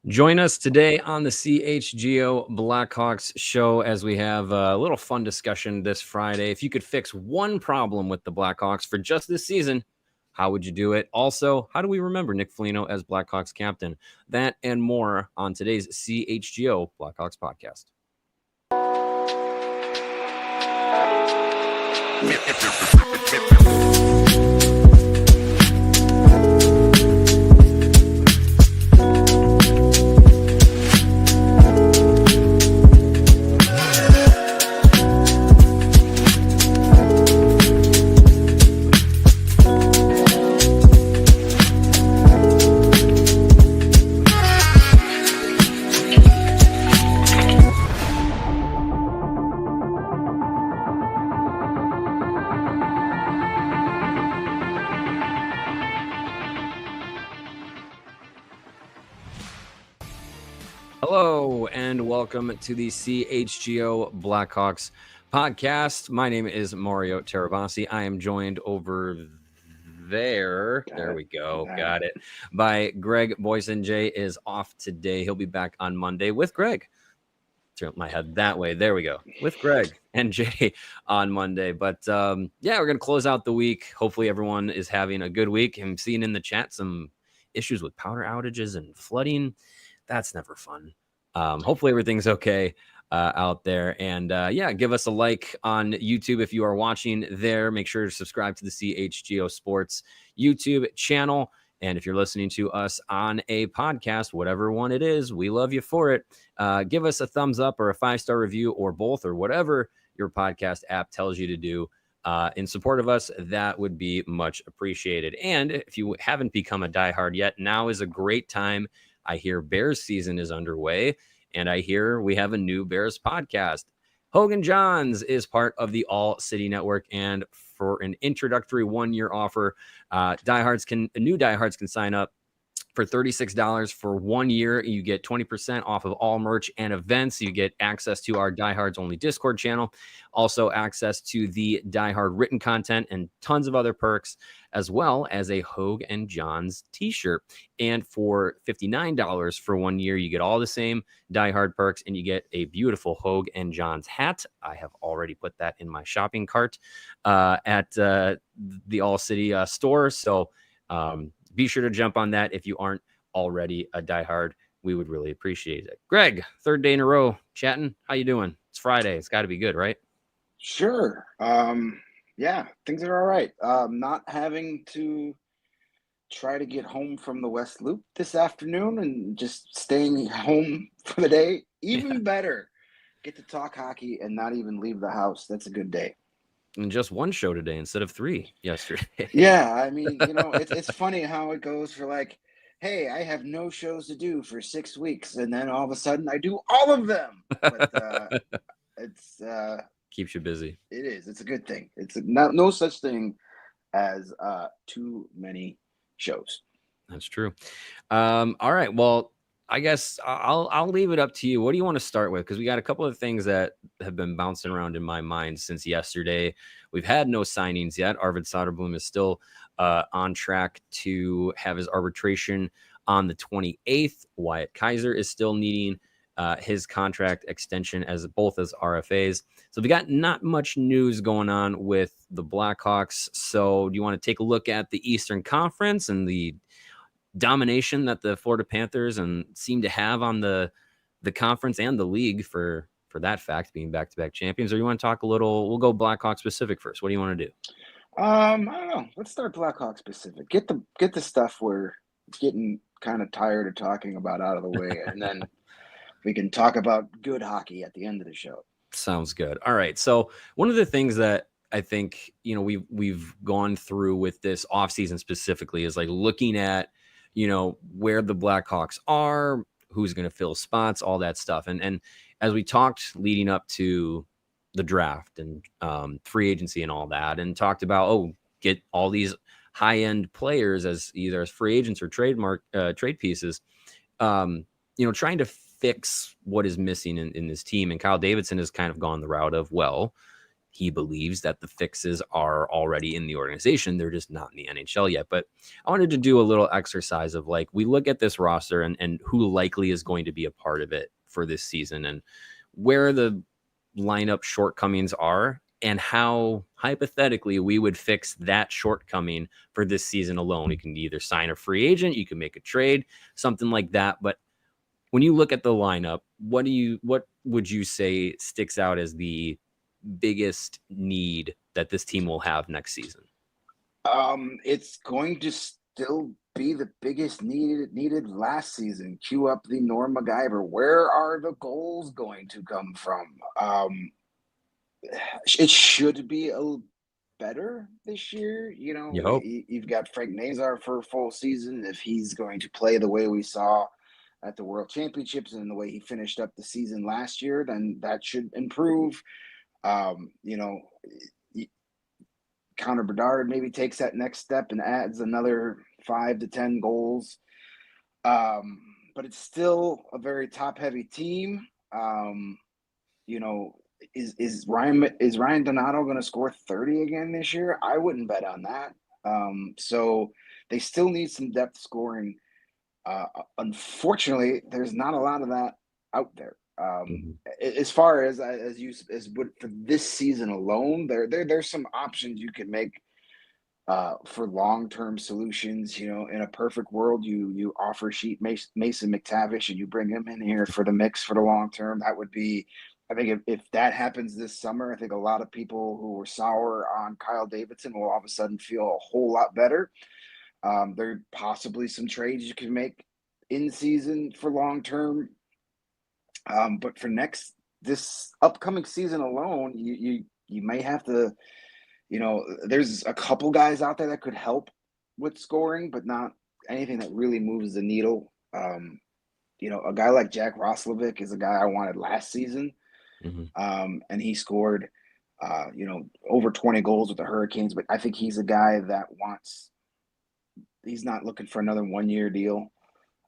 Join us today on the CHGO Blackhawks show as we have a little fun discussion this Friday. If you could fix one problem with the Blackhawks for just this season, how would you do it? Also, how do we remember Nick Foligno as Blackhawks captain? That and more on today's CHGO Blackhawks podcast. Hello and welcome to the CHGO Blackhawks podcast. My name is Mario Tirabassi. I am joined over there. There we go. Got it. By Greg Boysen. Jay is off today. He'll be back on Monday with Greg. Turn my head that way. There we go. With Greg and Jay on Monday. But yeah, we're going to close out the week. Hopefully everyone is having a good week. I'm seeing in the chat some issues with power outages and flooding. That's never fun. Hopefully everything's okay out there. And yeah, give us a like on YouTube if you are watching there. Make sure to subscribe to the CHGO Sports YouTube channel. And if you're listening to us on a podcast, whatever one it is, we love you for it. Give us a thumbs up or a 5-star review or both or whatever your podcast app tells you to do. In support of us, that would be much appreciated. And if you haven't become a diehard yet, now is a great time. I hear Bears season is underway, and I hear we have a new Bears podcast. Hogan Johns is part of the All-City Network, and for an introductory 1-year offer, new diehards can sign up for $36 for 1 year. You get 20% off of all merch and events. You get access to our Diehards Only Discord channel, also access to the Diehard written content and tons of other perks, as well as a Hogue and Johns t-shirt. And for $59 for 1 year, you get all the same Diehard perks, and you get a beautiful Hogue and Johns hat. I have already put that in my shopping cart at the All-City store. So be sure to jump on that if you aren't already a diehard. We would really appreciate it. Greg, third day in a row chatting. How you doing? It's Friday. It's got to be good, right? Sure. Yeah, things are all right. Not having to try to get home from the West Loop this afternoon and just staying home for the day. Even better. Get to talk hockey and not even leave the house. That's a good day. And just one show today instead of 3 yesterday. Yeah, I mean, it's funny how it goes for like, hey, I have no shows to do for 6 weeks, and then all of a sudden I do all of them. But it's keeps you busy. It is. It's a good thing. It's no such thing as too many shows. That's true. All right. Well, I guess I'll leave it up to you. What do you want to start with? Because we got a couple of things that have been bouncing around in my mind since yesterday. We've had no signings yet. Arvid Soderblom is still on track to have his arbitration on the 28th. Wyatt Kaiser is still needing his contract extension as RFAs. So we got not much news going on with the Blackhawks. So do you want to take a look at the Eastern Conference and the domination that the Florida Panthers and seem to have on the conference and the league for that fact, being back-to-back champions? Or you want to talk a little, we'll go Blackhawk specific first. What do you want to do? I don't know. Let's start Blackhawk specific. Get the stuff we're getting kind of tired of talking about out of the way, and then we can talk about good hockey at the end of the show. Sounds good. All right. So one of the things that I think, we've gone through with this offseason specifically is like looking at, where the Blackhawks are, who's going to fill spots, all that stuff. And as we talked leading up to the draft and free agency and all that, and talked about, get all these high-end players as either as free agents or trade pieces, trying to fix what is missing in this team. And Kyle Davidson has kind of gone the route of, he believes that the fixes are already in the organization. They're just not in the NHL yet. But I wanted to do a little exercise of like, we look at this roster and who likely is going to be a part of it for this season and where the lineup shortcomings are and how hypothetically we would fix that shortcoming for this season alone. You can either sign a free agent, you can make a trade, something like that. But when you look at the lineup, what would you say sticks out as the biggest need that this team will have next season? It's going to still be the biggest needed last season. Cue up the Norm MacGyver. Where are the goals going to come from? It should be a little better this year. You know, you've got Frank Nazar for a full season. If he's going to play the way we saw at the World Championships and the way he finished up the season last year, then that should improve. You know, Connor Bedard maybe takes that next step and adds another 5 to 10 goals. But it's still a very top-heavy team. You know, is Ryan Donato going to score 30 again this year? I wouldn't bet on that. So they still need some depth scoring. Unfortunately, there's not a lot of that out there. As far as for this season alone, there's some options you can make for long-term solutions. You know, in a perfect world, you offer Sheet Mason McTavish and you bring him in here for the mix for the long term. That would be, I think, if that happens this summer, I think a lot of people who were sour on Kyle Davidson will all of a sudden feel a whole lot better. There are possibly some trades you can make in season for long term. But for this upcoming season alone, you may have to, you know, there's a couple guys out there that could help with scoring, but not anything that really moves the needle. You know, a guy like Jack Roslovic is a guy I wanted last season. And he scored, you know, over 20 goals with the Hurricanes, but I think he's a guy that he's not looking for another 1-year deal.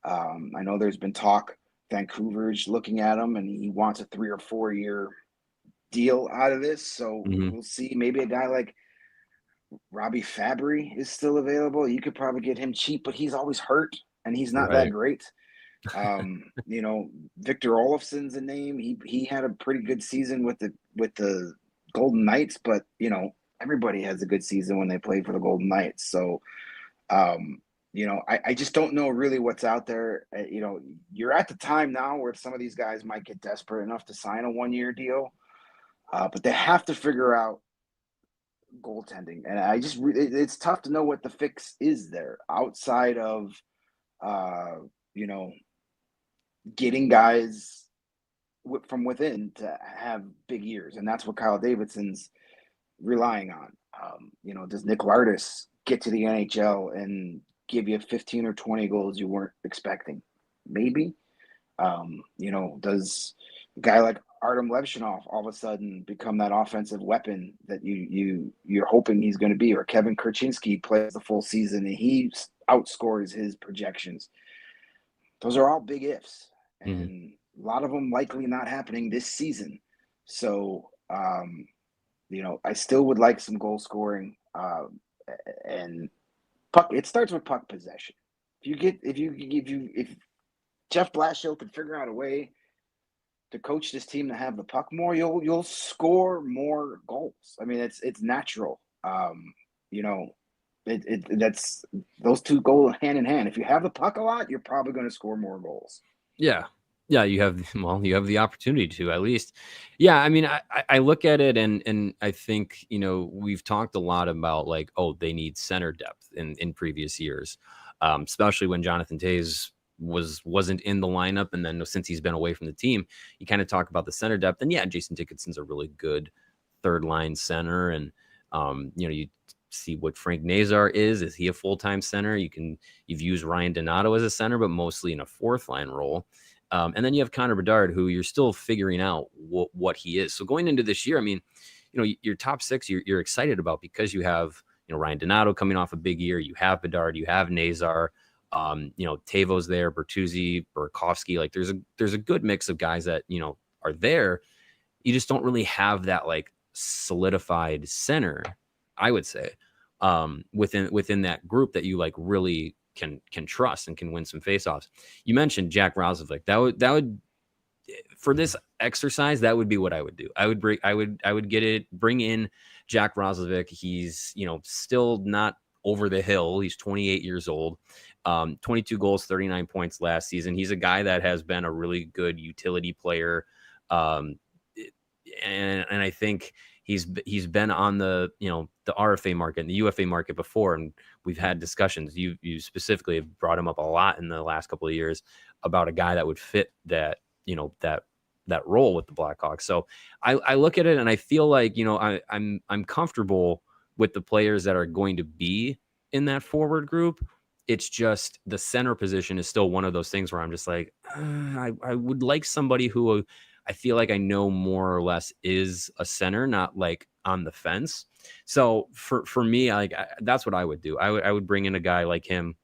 I know there's been talk Vancouver's looking at him and he wants a 3 or 4 year deal out of this. So we'll see. Maybe a guy like Robbie Fabry is still available. You could probably get him cheap, but he's always hurt and he's not that great. You know, Victor Olofsson's a name. He had a pretty good season with the Golden Knights, but you know, everybody has a good season when they play for the Golden Knights. So you know, I just don't know really what's out there. You know, you're at the time now where some of these guys might get desperate enough to sign a 1-year deal, but they have to figure out goaltending. And it's tough to know what the fix is there outside of, you know, getting guys from within to have big years. And that's what Kyle Davidson's relying on. You know, does Nick Lardis get to the NHL and give you 15 or 20 goals you weren't expecting? Maybe. You know, does a guy like Artem Levshunov all of a sudden become that offensive weapon that you're hoping he's going to be? Or Kevin Kurchinski plays the full season and he outscores his projections. Those are all big ifs, and a lot of them likely not happening this season. So, you know, I still would like some goal scoring, and puck. It starts with puck possession. If Jeff Blashill could figure out a way to coach this team to have the puck more, you'll score more goals. I mean, it's natural. You know, that's those two go hand in hand. If you have the puck a lot, you're probably going to score more goals. Yeah, you have the opportunity to, at least. Yeah, I mean, I look at it and I think, you know, we've talked a lot about like, oh, they need center depth in previous years, especially when Jonathan Toews wasn't in the lineup, and then since he's been away from the team, you kind of talk about the center depth. And yeah, Jason Dickinson's a really good third line center, and you know, you see what Frank Nazar is he a full-time center? You've used Ryan Donato as a center, but mostly in a fourth line role. And then you have Connor Bedard, who you're still figuring out what he is. So going into this year, I mean, you know, your top six you're excited about because you have, you know, Ryan Donato coming off a big year. You have Bedard, you have Nazar, you know, Tavo's there, Bertuzzi, Burakovsky. Like there's a good mix of guys that, you know, are there. You just don't really have that like solidified center, I would say, within that group that you like really can trust and can win some faceoffs. You mentioned Jack Roslovic. That would for this exercise, that would be what I would do. I would bring in Jack Roslovic. He's, still not over the hill. He's 28 years old. 22 goals, 39 points last season. He's a guy that has been a really good utility player. And I think he's been on the RFA market and the UFA market before, and we've had discussions. You specifically have brought him up a lot in the last couple of years about a guy that would fit that that role with the Blackhawks. So I look at it and I feel like I'm comfortable with the players that are going to be in that forward group. It's just the center position is still one of those things where I'm just like, I would like somebody who I feel like I know more or less is a center, not like on the fence. So for me, that's what I would do. I would bring in a guy like him.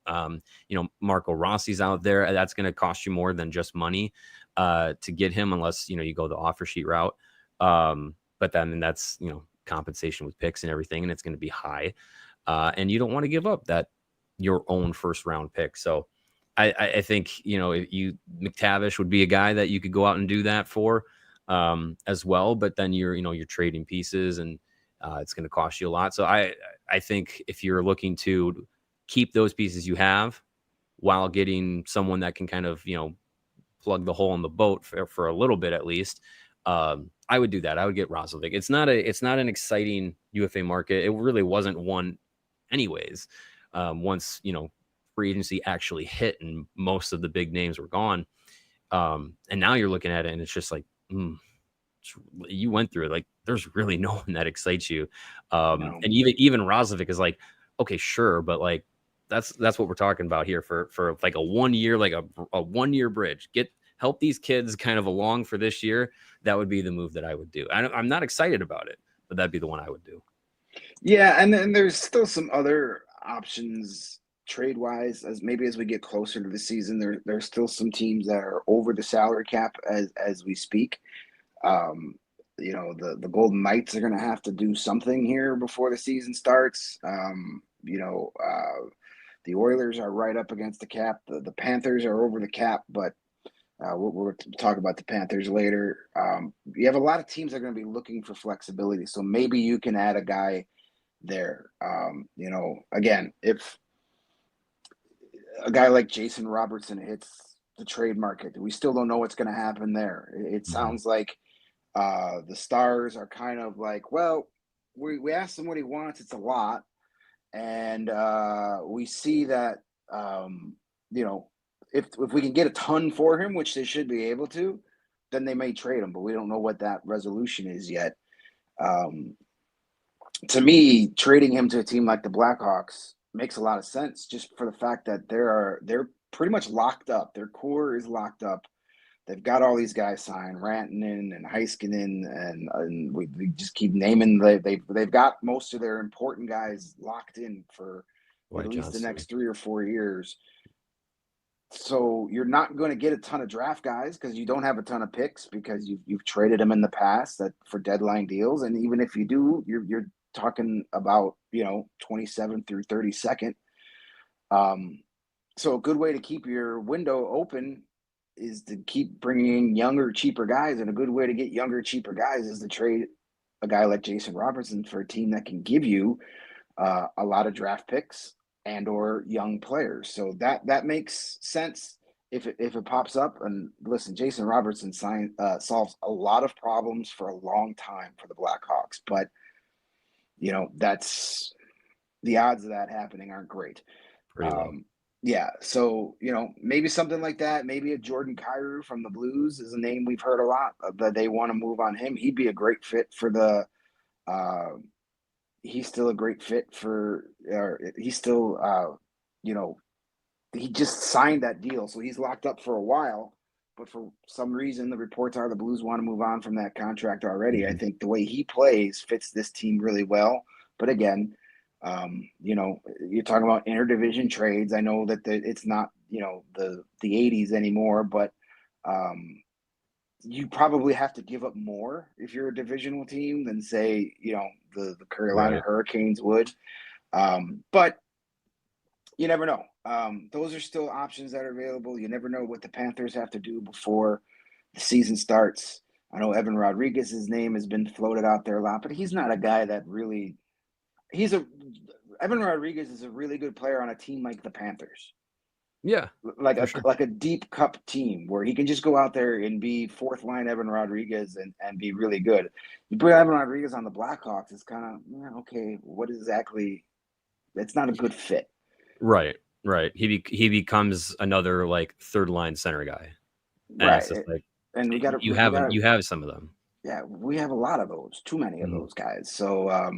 Marco Rossi's out there. That's going to cost you more than just money to get him, unless you go the offer sheet route. But then that's compensation with picks and everything, and it's going to be high. And you don't want to give up your own first round pick. So I think McTavish would be a guy that you could go out and do that for as well. But then you're trading pieces, and it's going to cost you a lot. So I think if you're looking to keep those pieces you have while getting someone that can kind of plug the hole in the boat for a little bit at least, I would do that. I would get Roslovic. It's not an exciting UFA market. It really wasn't one anyways. Once free agency actually hit and most of the big names were gone, and now you're looking at it and it's just like, you went through it. Like, there's really no one that excites you. No. And even Roslovic is like, okay, sure, but like that's what we're talking about here for like a 1 year, like a 1 year bridge. Help these kids kind of along for this year. That would be the move that I would do. I'm not excited about it, but that'd be the one I would do. Yeah, and then there's still some other options trade-wise as we get closer to the season. There's still some teams that are over the salary cap as we speak. The Golden Knights are going to have to do something here before the season starts. The Oilers are right up against the cap. The Panthers are over the cap, but we'll talk about the Panthers later. You have a lot of teams that are going to be looking for flexibility, so maybe you can add a guy there. Again, if a guy like Jason Robertson hits the trade market, we still don't know what's going to happen there. It sounds like the Stars are kind of like, well, we asked him what he wants. It's a lot. And we see that, if we can get a ton for him, which they should be able to, then they may trade him, but we don't know what that resolution is yet. To me, trading him to a team like the Blackhawks makes a lot of sense, just for the fact that they're pretty much locked up. Their core is locked up. They've got all these guys signed, Rantanen and Heiskanen, and we just keep naming. They've got most of their important guys locked in for at least the next 3 or 4 years. So you're not going to get a ton of draft guys because you don't have a ton of picks, because you've traded them in the past for deadline deals, and even if you do, you're talking about 27th through 32nd. So a good way to keep your window open is to keep bringing younger, cheaper guys, and a good way to get younger, cheaper guys is to trade a guy like Jason Robertson for a team that can give you a lot of draft picks and or young players. So that makes sense if it pops up. And listen, Jason Robertson solves a lot of problems for a long time for the Blackhawks, but that's the odds of that happening aren't great. Pretty low. Yeah, so maybe something like that. Maybe a Jordan Kyrou from the Blues is a name we've heard a lot that they want to move on him. He'd be a great fit for the. He's still a great fit for. He's still, he just signed that deal, so he's locked up for a while. But for some reason, the reports are the Blues want to move on from that contract already. I think the way he plays fits this team really well. But again, you're talking about interdivision trades. I know that it's not, the 80s anymore, but you probably have to give up more if you're a divisional team than, say, the Carolina Hurricanes would. But you never know. Those are still options that are available. You never know what the Panthers have to do before the season starts. I know Evan Rodriguez's name has been floated out there a lot, but he's not a guy that really – Evan Rodriguez is a really good player on a team like the Panthers. Yeah. Like a deep cup team where he can just go out there and be fourth line Evan Rodriguez and be really good. You put Evan Rodriguez on the Blackhawks, it's kind of, okay, what exactly – it's not a good fit. Right. He becomes another like third line center guy. And right. It's just like, and you have some of them. Yeah, we have a lot of those, too many of those guys. So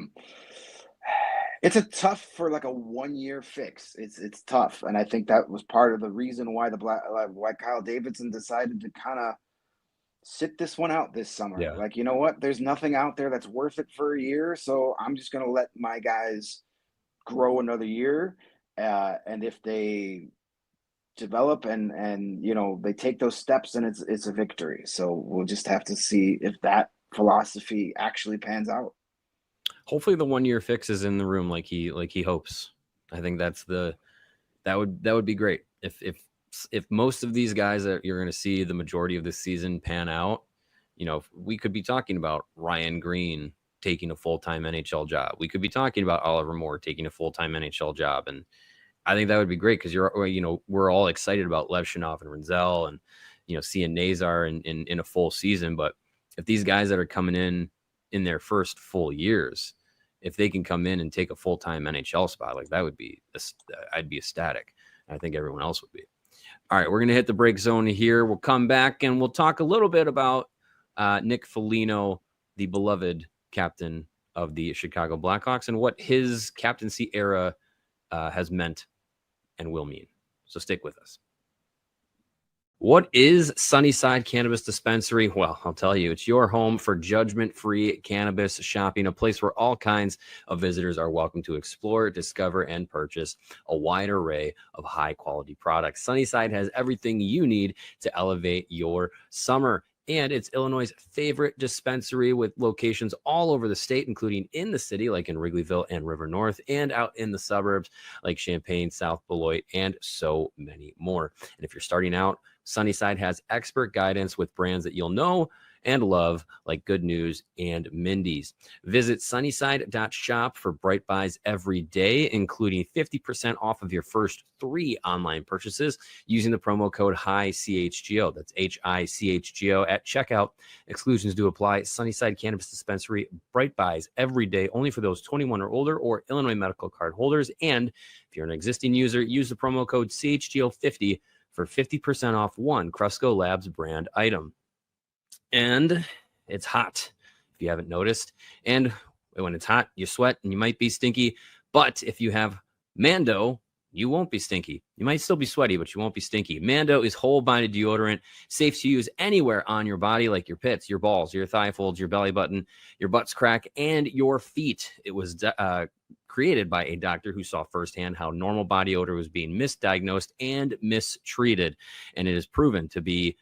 it's a tough for like a 1 year fix. It's tough. And I think that was part of the reason why why Kyle Davidson decided to kind of sit this one out this summer. Yeah. Like, you know what? There's nothing out there that's worth it for a year. So I'm just going to let my guys grow another year. And if they develop and they take those steps, and it's a victory. So we'll just have to see if that philosophy actually pans out. Hopefully the 1 year fix is in the room like he hopes. I think that would be great. If most of these guys that you're going to see the majority of the season pan out, we could be talking about Ryan Green taking a full-time NHL job. We could be talking about Oliver Moore taking a full-time NHL job. And I think that would be great because we're all excited about Lev Shinov and Renzel and, seeing Nazar in a full season. But if these guys that are coming in their first full years, if they can come in and take a full-time NHL spot, like that would be, I'd be ecstatic. I think everyone else would be. All right, we're going to hit the break zone here. We'll come back and we'll talk a little bit about Nick Foligno, the beloved captain of the Chicago Blackhawks, and what his captaincy era has meant and will mean. So stick with us. What is Sunnyside Cannabis Dispensary? Well, I'll tell you, it's your home for judgment-free cannabis shopping, a place where all kinds of visitors are welcome to explore, discover, and purchase a wide array of high-quality products. Sunnyside has everything you need to elevate your summer. And it's Illinois' favorite dispensary with locations all over the state, including in the city, like in Wrigleyville and River North, and out in the suburbs, like Champaign, South Beloit, and so many more. And if you're starting out, Sunnyside has expert guidance with brands that you'll know and love, like Good News and Mindy's. Visit sunnyside.shop for bright buys every day, including 50% off of your first 3 online purchases using the promo code HICHGO. That's HICHGO at checkout. Exclusions do apply. Sunnyside Cannabis Dispensary, bright buys every day, only for those 21 or older or Illinois medical card holders. And if you're an existing user, use the promo code CHGO50 for 50% off one Cresco Labs brand item. And it's hot, if you haven't noticed. And when it's hot, you sweat and you might be stinky. But if you have Mando, you won't be stinky. You might still be sweaty, but you won't be stinky. Mando is whole-body deodorant, safe to use anywhere on your body, like your pits, your balls, your thigh folds, your belly button, your butt's crack, and your feet. It was created by a doctor who saw firsthand how normal body odor was being misdiagnosed and mistreated. And it is proven to be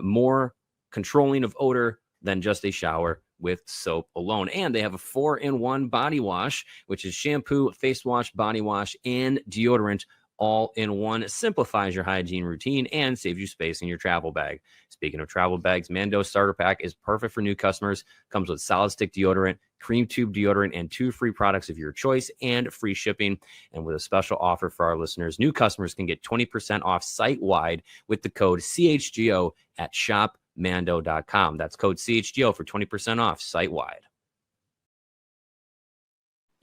more controlling of odor than just a shower with soap alone. And they have a 4-in-1 body wash, which is shampoo, face wash, body wash, and deodorant all in one. It simplifies your hygiene routine and saves you space in your travel bag. Speaking of travel bags, Mando Starter Pack is perfect for new customers. Comes with solid stick deodorant, cream tube deodorant, and 2 free products of your choice and free shipping. And with a special offer for our listeners, new customers can get 20% off site-wide with the code CHGO at shopmando.com. That's code CHGO for 20% off site-wide.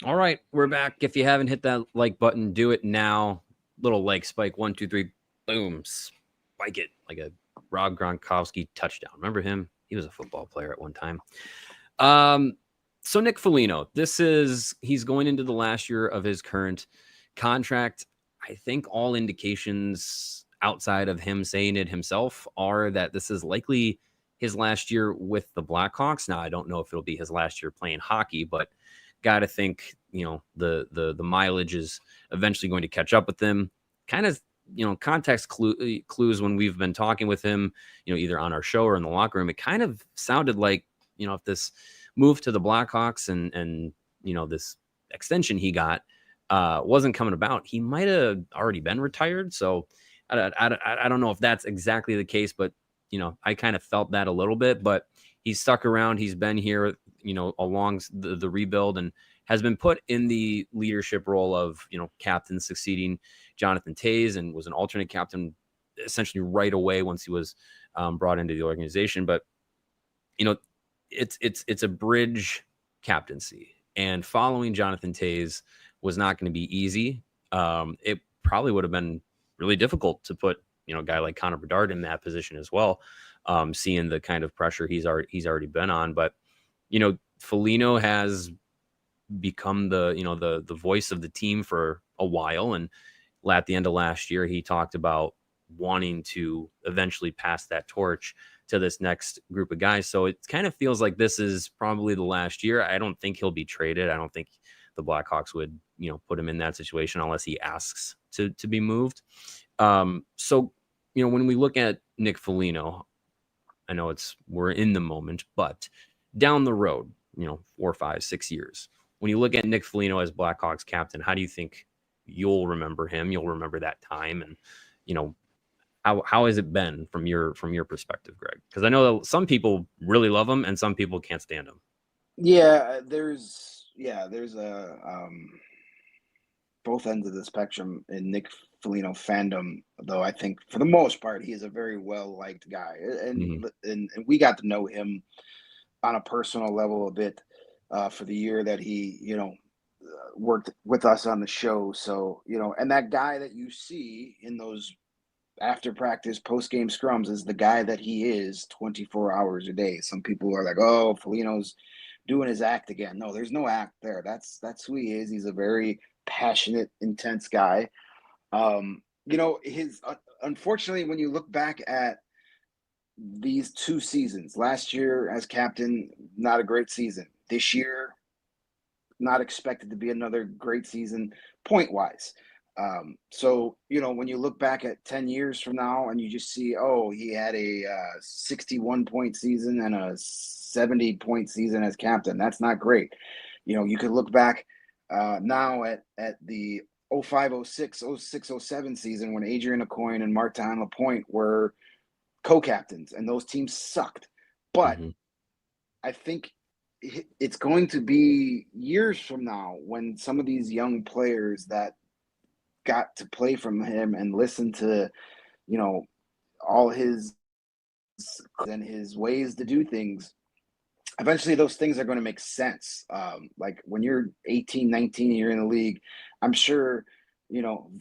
All right, we're back. If you haven't hit that like button, do it now. Little like spike, 1, 2, 3, boom, spike it like a Rob Gronkowski touchdown. Remember him? He was a football player at one time. So Nick Foligno, he's going into the last year of his current contract. I think all indications outside of him saying it himself are that this is likely his last year with the Blackhawks. Now, I don't know if it'll be his last year playing hockey, but got to think, the mileage is eventually going to catch up with him. Kind of context clues when we've been talking with him, either on our show or in the locker room, it kind of sounded like, if this move to the Blackhawks and this extension he got wasn't coming about, he might have already been retired. So I don't know if that's exactly the case, but I kind of felt that a little bit. But he's stuck around. He's been here, along the rebuild, and has been put in the leadership role of captain, succeeding Jonathan Toews, and was an alternate captain essentially right away once he was brought into the organization. But it's a bridge captaincy, and following Jonathan Toews was not going to be easy. It probably would have been really difficult to put a guy like Connor Bedard in that position as well, seeing the kind of pressure he's already been on. But Foligno has become the voice of the team for a while, and at the end of last year he talked about wanting to eventually pass that torch to this next group of guys. So it kind of feels like this is probably the last year. I don't think he'll be traded. I don't think the Blackhawks would put him in that situation unless he asks to be moved. So when we look at Nick Foligno, I know we're in the moment, but down the road, 4, 5, 6 years, when you look at Nick Foligno as Blackhawks captain, how do you think you'll remember him? You'll remember that time, and how has it been from your perspective, Greg? Because I know that some people really love him and some people can't stand him. Yeah, there's a both ends of the spectrum in Nick Foligno fandom, though I think for the most part he is a very well liked guy, and we got to know him on a personal level a bit for the year that he worked with us on the show. So and that guy that you see in those after practice post game scrums is the guy that he is 24 hours a day. Some people are like, oh, Foligno's doing his act again. No, there's no act there. That's who he is. He's a very passionate, intense guy. Unfortunately, when you look back at these 2 seasons, last year as captain, not a great season. This year, not expected to be another great season point wise. So when you look back at 10 years from now and you just see, oh, he had a 61 point season and a 70 point season as captain, that's not great. You could look back now at the 05, 06, 06, 07 season when Adrian Aucoin and Martin Lapointe were co-captains and those teams sucked. But I think it's going to be years from now when some of these young players that got to play from him and listen to all his and his ways to do things, eventually those things are going to make sense. Like when you're 18, 19, you're in the league, I'm sure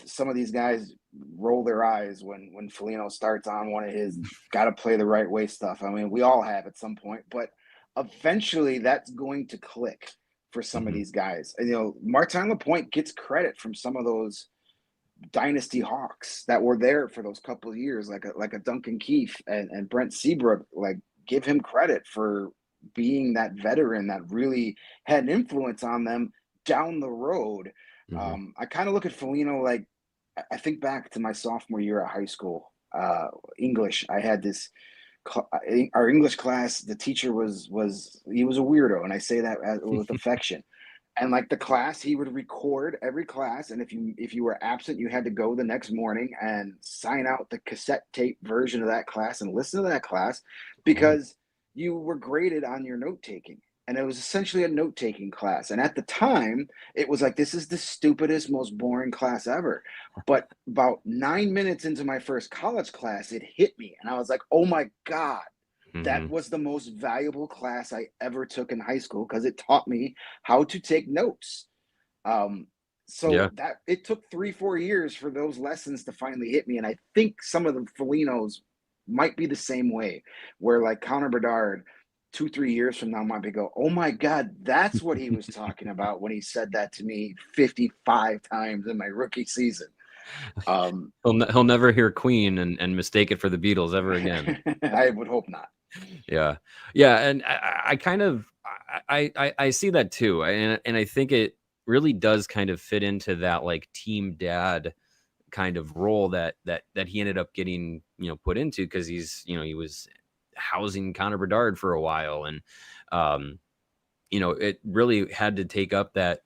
some of these guys roll their eyes when Foligno starts on one of his got to play the right way stuff. I mean, we all have at some point, but eventually that's going to click for some of these guys. And Martin Lapointe gets credit from some of those dynasty Hawks that were there for those couple of years, like a Duncan Keith and Brent Seabrook. Like, give him credit for being that veteran that really had an influence on them down the road. I kind of look at Foligno like, I think back to my sophomore year at high school, English. I had this, our English class, the teacher he was a weirdo, and I say that with affection. And like the class, he would record every class, and if you were absent, you had to go the next morning and sign out the cassette tape version of that class and listen to that class because you were graded on your note taking. And it was essentially a note taking class. And at the time, it was like, this is the stupidest, most boring class ever. But about 9 minutes into my first college class, it hit me, and I was like, oh my God. That was the most valuable class I ever took in high school because it taught me how to take notes. That it took 3-4 years for those lessons to finally hit me. And I think some of the Folignos might be the same way, where like Connor Bedard 2-3 years from now might be go, oh my God, that's what he was talking about when he said that to me 55 times in my rookie season. He'll never hear Queen and mistake it for the Beatles ever again. I would hope not. Yeah. And I kind of, I see that too. And I think it really does kind of fit into that like team dad kind of role that he ended up getting, put into, because he was housing Connor Bedard for a while. And, it really had to take up that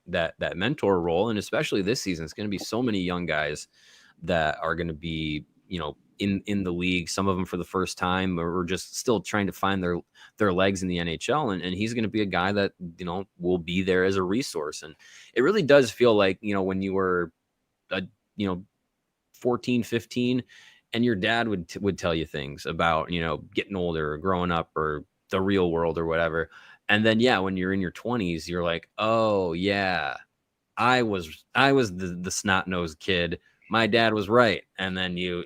mentor role. And especially this season, it's going to be so many young guys that are going to be, in the league, some of them for the first time, or just still trying to find their legs in the NHL. And he's going to be a guy that, will be there as a resource. And it really does feel like, when you were, 14, 15, and your dad would tell you things about, getting older or growing up or the real world or whatever. And then, when you're in your 20s, you're like, oh yeah, I was the snot-nosed kid. My dad was right. And then you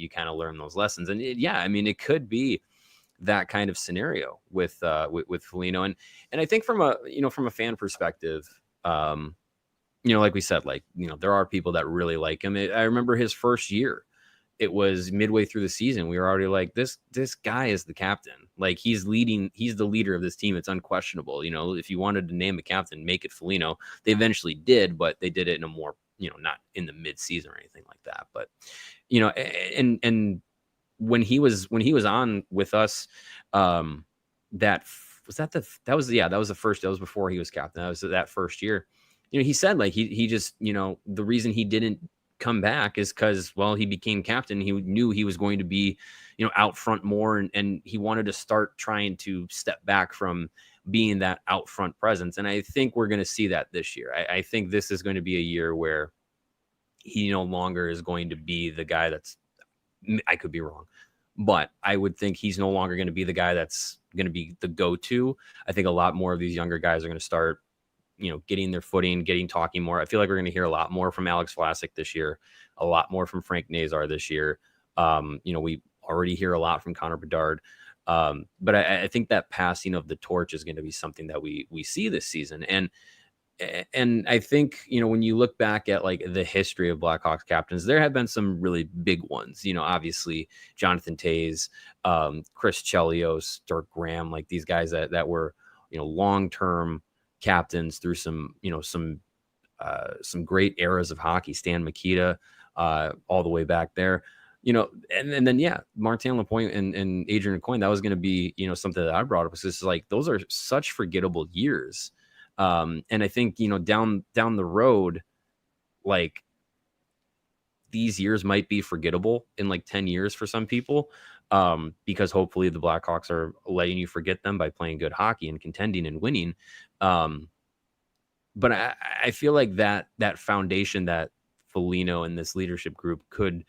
kind of learn those lessons. And it could be that kind of scenario with Foligno. And I think from a fan perspective, like we said, there are people that really like him. I remember his first year. It was midway through the season. We were already like, this guy is the captain. Like, he's the leader of this team. It's unquestionable. If you wanted to name a captain, make it Foligno. They eventually did, but they did it in a more, not in the mid-season or anything like that. But, and when he was on with us, that was the first, that was before he was captain. That was that first year. He said, like, he just, the reason he didn't come back is because, well, he became captain. He knew he was going to be, out front more, and he wanted to start trying to step back from being that out front presence. And I think we're going to see that this year. I think this is going to be a year where he no longer is going to be the guy that's, I could be wrong, but I would think he's no longer going to be the guy that's going to be the go-to. I think a lot more of these younger guys are going to start, getting their footing, talking more. I feel like we're going to hear a lot more from Alex Vlasic this year, a lot more from Frank Nazar this year. We already hear a lot from Connor Bedard. But I think that passing of the torch is going to be something that we see this season. And I think, when you look back at like the history of Blackhawks captains, there have been some really big ones, obviously Jonathan Toews, Chris Chelios, Dirk Graham, like these guys that were, long-term captains through some great eras of hockey. Stan Mikita, all the way back there, and then Martin Lapointe and Adrian Coyne. That was going to be, something that I brought up, because it's like those are such forgettable years, and I think down the road, like, these years might be forgettable in like 10 years for some people, because hopefully the Blackhawks are letting you forget them by playing good hockey and contending and winning. But I feel like that foundation that Foligno and this leadership group could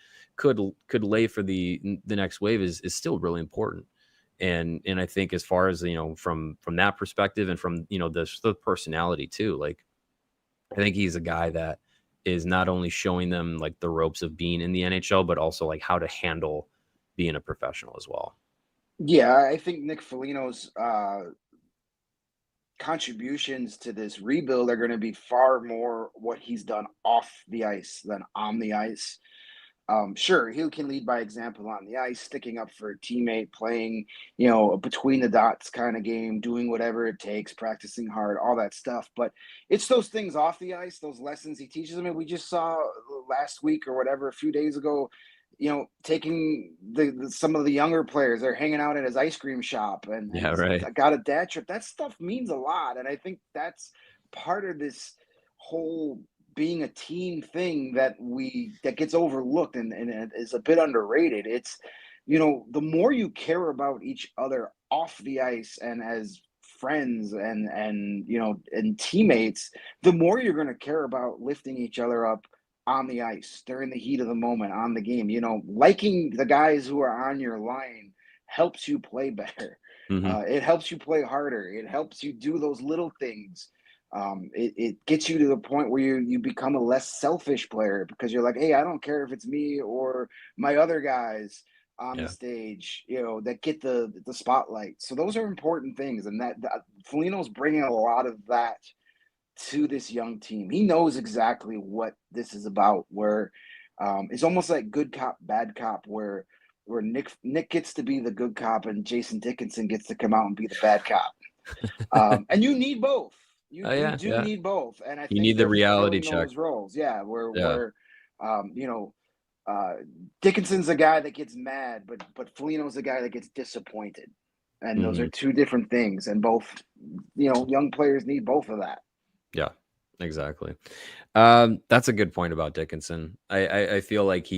lay for the next wave is still really important. And I think, as far as, from that perspective, and from, the personality too, like, I think he's a guy that is not only showing them like the ropes of being in the NHL, but also like how to handle being a professional as well. Yeah, I think Nick Foligno's contributions to this rebuild are going to be far more what he's done off the ice than on the ice. Sure, he can lead by example on the ice, sticking up for a teammate, playing, a between the dots kind of game, doing whatever it takes, practicing hard, all that stuff. But it's those things off the ice, those lessons he teaches them. And we just saw last week or whatever, a few days ago, taking some of the younger players, they're hanging out at his ice cream shop and right. I got a dad trip. That stuff means a lot. And I think that's part of this whole being a team thing that gets overlooked and is a bit underrated. It's, the more you care about each other off the ice and as friends and teammates, the more you're going to care about lifting each other up on the ice during the heat of the moment on the game. Liking the guys who are on your line helps you play better. Mm-hmm. It helps you play harder. It helps you do those little things. It gets you to the point where you become a less selfish player, because you're like, hey, I don't care if it's me or my other guys on the stage, that get the spotlight. So those are important things. And that Foligno's bringing a lot of that to this young team. He knows exactly what this is about, where it's almost like good cop, bad cop, where Nick gets to be the good cop and Jason Dickinson gets to come out and be the bad cop. And you need both. You do need both. And I think you need the reality check. those roles. Where You know, Dickinson's a guy that gets mad, but Foligno's a guy that gets disappointed, and those are two different things. And both, young players need both of that. Yeah, exactly. That's a good point about Dickinson. I feel like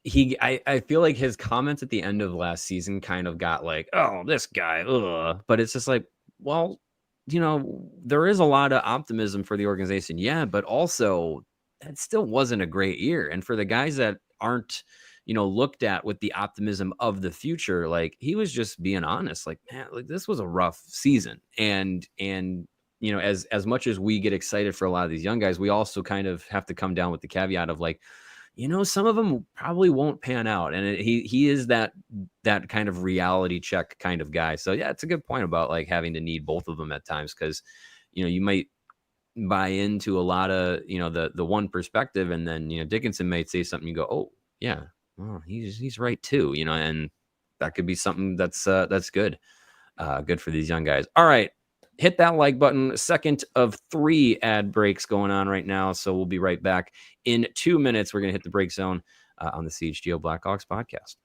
I feel like his comments at the end of last season kind of got like, oh, this guy, ugh. But it's just like, well, there is a lot of optimism for the organization. Yeah, but also it still wasn't a great year. And for the guys that aren't, looked at with the optimism of the future, like he was just being honest, like, man, like this was a rough season. And as much as we get excited for a lot of these young guys, we also kind of have to come down with the caveat of like, some of them probably won't pan out, and he is that kind of reality check kind of guy. So yeah, it's a good point about like having to need both of them at times, because you might buy into a lot of the one perspective, and then Dickinson might say something, you go, oh yeah, well, he's right too, and that could be something that's good for these young guys. All right. Hit that like button. Second of 3 ad breaks going on right now. So we'll be right back in 2 minutes. We're going to hit the break zone on the CHGO Blackhawks podcast.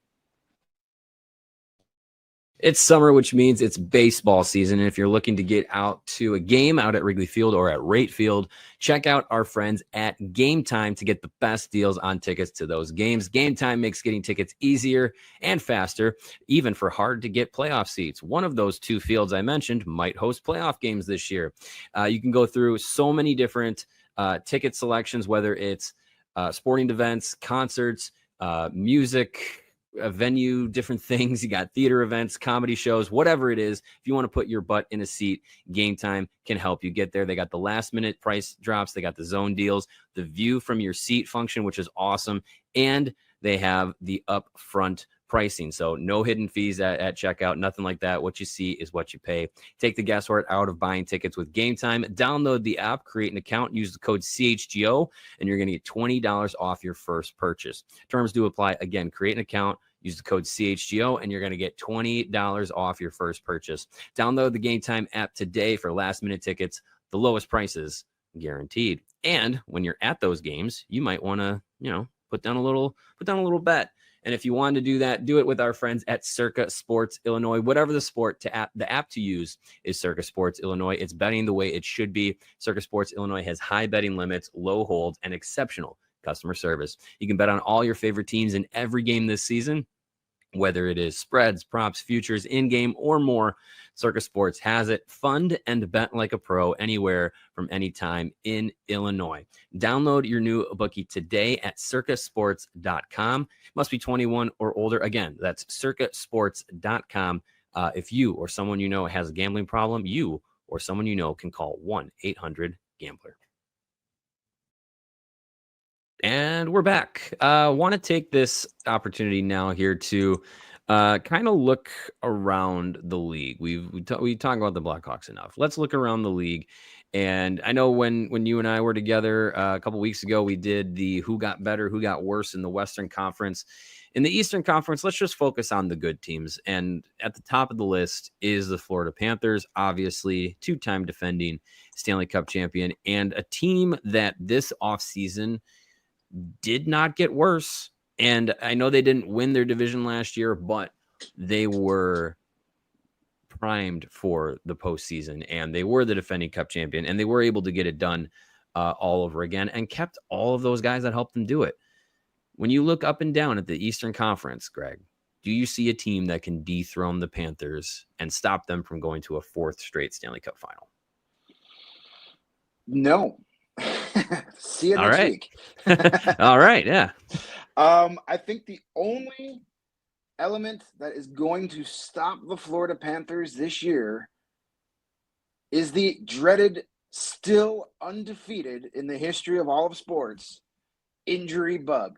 It's summer, which means it's baseball season. And if you're looking to get out to a game out at Wrigley Field or at Rate Field, check out our friends at Game Time to get the best deals on tickets to those games. Game Time makes getting tickets easier and faster, even for hard-to-get playoff seats. One of those 2 fields I mentioned might host playoff games this year. You can go through so many different ticket selections, whether it's sporting events, concerts, music, a venue, different things. You got theater events, comedy shows, whatever it is. If you want to put your butt in a seat, Game Time can help you get there. They got the last minute price drops. They got the zone deals, the view from your seat function, which is awesome. And they have the upfront pricing. So no hidden fees at checkout, nothing like that. What you see is what you pay. Take the guesswork out of buying tickets with Game Time. Download the app, create an account, use the code CHGO, and you're going to get $20 off your first purchase. Terms do apply. Again, create an account, use the code CHGO, and you're going to get $20 off your first purchase. Download the Game Time app today for last-minute tickets, the lowest prices guaranteed. And when you're at those games, you might want to, put down a little bet. And if you want to do that, do it with our friends at Circa Sports Illinois. Whatever the sport, the app to use is Circa Sports Illinois. It's betting the way it should be. Circa Sports Illinois has high betting limits, low holds, and exceptional customer service. You can bet on all your favorite teams in every game this season, whether it is spreads, props, futures, in-game, or more. Circa Sports has it. Fund and bet like a pro anywhere from any time in Illinois. Download your new bookie today at circasports.com. Must be 21 or older. Again, that's circasports.com. If you or someone you know has a gambling problem, you or someone you know can call 1-800-GAMBLER. And we're back. Want to take this opportunity now here to kind of look around the league. We talk about the Blackhawks enough. Let's look around the league. And I know when you and I were together a couple weeks ago, we did the who got better, who got worse in the Western Conference. In the Eastern Conference, let's just focus on the good teams. And at the top of the list is the Florida Panthers, obviously 2-time defending Stanley Cup champion, and a team that this offseason did not get worse. And I know they didn't win their division last year, but they were primed for the postseason, and they were the defending Cup champion, and they were able to get it done all over again, and kept all of those guys that helped them do it. When you look up and down at the Eastern Conference, Greg, do you see a team that can dethrone the Panthers and stop them from going to a 4th straight Stanley Cup final? No. See you next week. All right. Yeah. I think the only element that is going to stop the Florida Panthers this year is the dreaded, still undefeated in the history of all of sports, injury bug.